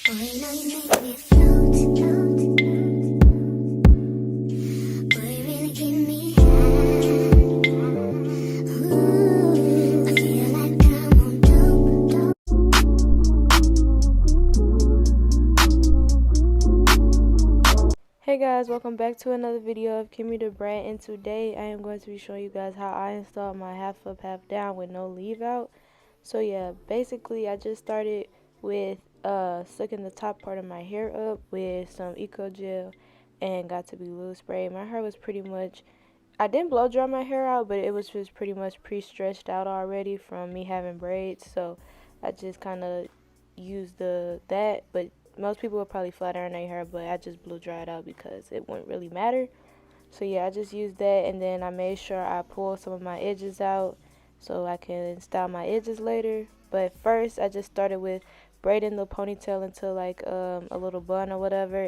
Hey guys, welcome back to another video of Kimmy the Brat, and today I am going to be showing you guys how I installed my half up half down with no leave out. So yeah, basically I just started with slicking the top part of my hair up with some eco gel and got to be glue spray. My hair was pretty much, I didn't blow dry my hair out, but it was just pretty much pre-stretched out already from me having braids, so I just kind of used that, but most people would probably flat iron their hair, but I just blew dry it out because it wouldn't really matter. So yeah, I just used that, and then I made sure I pulled some of my edges out so I can style my edges later. But first, I just started with braiding the ponytail into like a little bun or whatever.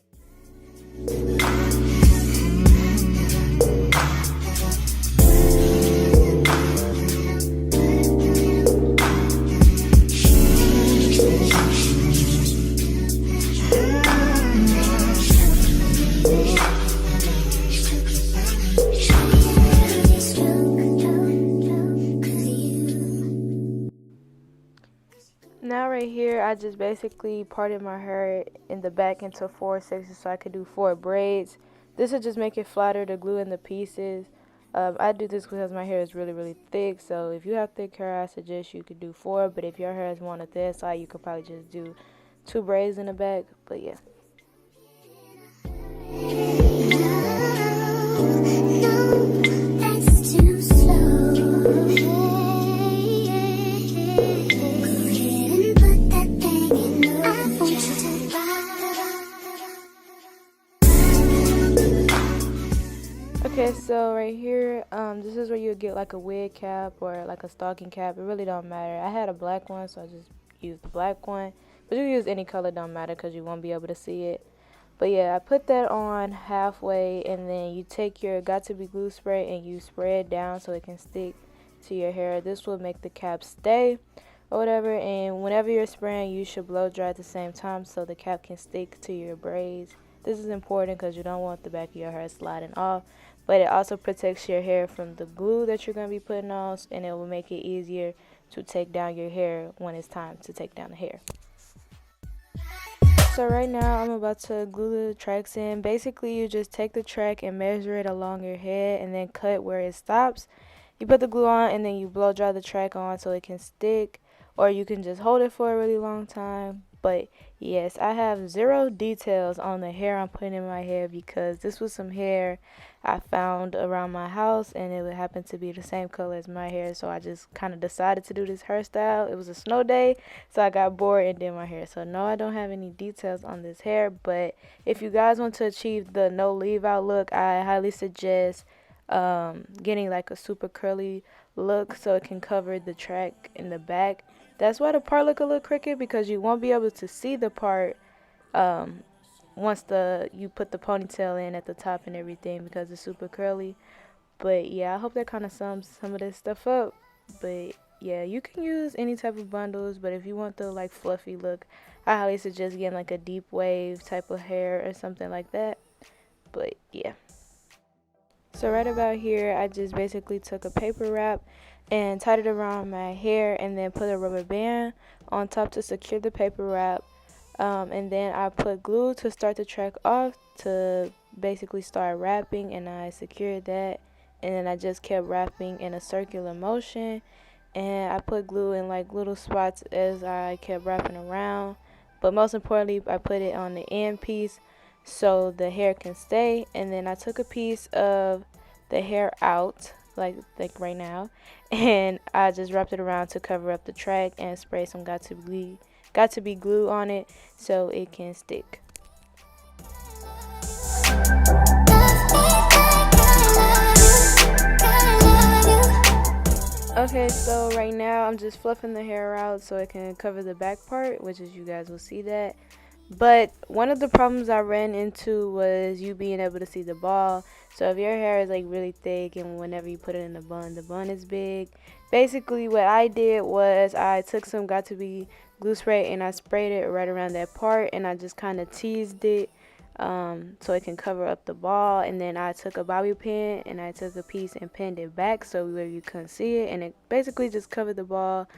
Now right here, I just basically parted my hair in the back into 4 sections so I could do 4 braids. This will just make it flatter to glue in the pieces. I do this because my hair is really thick, so if you have thick hair, I suggest you could do 4, but if your hair is more on the thin side, you could probably just do 2 braids in the back, but yeah. Okay, so right here, this is where you get like a wig cap or like a stocking cap. It really don't matter. I had a black one, so I just used the black one. But you can use any color, don't matter, because you won't be able to see it. But yeah, I put that on halfway, and then you take your got-to-be glue spray and you spray it down so it can stick to your hair. This will make the cap stay or whatever, and whenever you're spraying, you should blow dry at the same time so the cap can stick to your braids. This is important because you don't want the back of your hair sliding off, but it also protects your hair from the glue that you're going to be putting on, and it will make it easier to take down your hair when it's time to take down the hair. So right now I'm about to glue the tracks in. Basically, you just take the track and measure it along your head and then cut where it stops. You put the glue on and then you blow dry the track on so it can stick, or you can just hold it for a really long time. But yes, I have 0 details on the hair I'm putting in my hair because this was some hair I found around my house and it would happen to be the same color as my hair, so I just kind of decided to do this hairstyle. It was a snow day, so I got bored and did my hair. So no, I don't have any details on this hair, but if you guys want to achieve the no leave out look, I highly suggest getting like a super curly look so it can cover the track in the back. That's why the part look a little crooked, because you won't be able to see the part once you put the ponytail in at the top and everything, because it's super curly. But yeah, I hope that kind of sums some of this stuff up. But yeah, you can use any type of bundles, but if you want the like fluffy look, I highly suggest getting like a deep wave type of hair or something like that. But yeah. So right about here, I just basically took a paper wrap and tied it around my hair and then put a rubber band on top to secure the paper wrap. And then I put glue to start the track off to basically start wrapping, and I secured that. And then I just kept wrapping in a circular motion, and I put glue in like little spots as I kept wrapping around. But most importantly, I put it on the end piece so the hair can stay. And then I took a piece of the hair out like right now, and I just wrapped it around to cover up the track and spray some got to be glue on it so it can stick. Okay, so right now I'm just fluffing the hair out so it can cover the back part, which is, you guys will see that. But one of the problems I ran into was you being able to see the ball. So if your hair is like really thick and whenever you put it in the bun is big. Basically what I did was I took some got to be glue spray, and I sprayed it right around that part, and I just kind of teased it so it can cover up the ball. And then I took a bobby pin and I took a piece and pinned it back so where you couldn't see it, and it basically just covered the ball.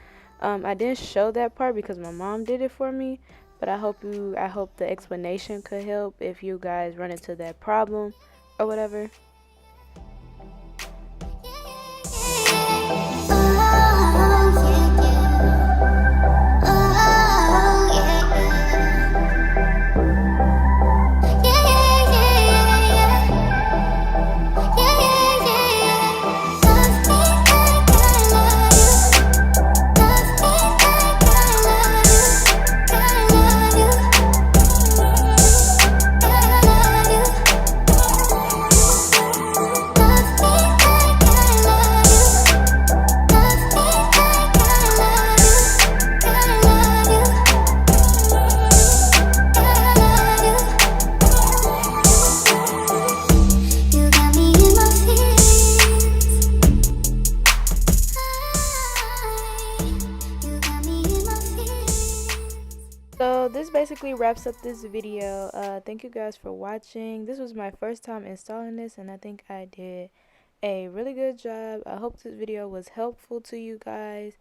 I didn't show that part because my mom did it for me, but I hope the explanation could help if you guys run into that problem or whatever. So this basically wraps up this video. Thank you guys for watching. This was my first time installing this, and I think I did a really good job. I hope this video was helpful to you guys,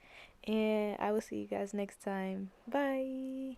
and I will see you guys next time. Bye.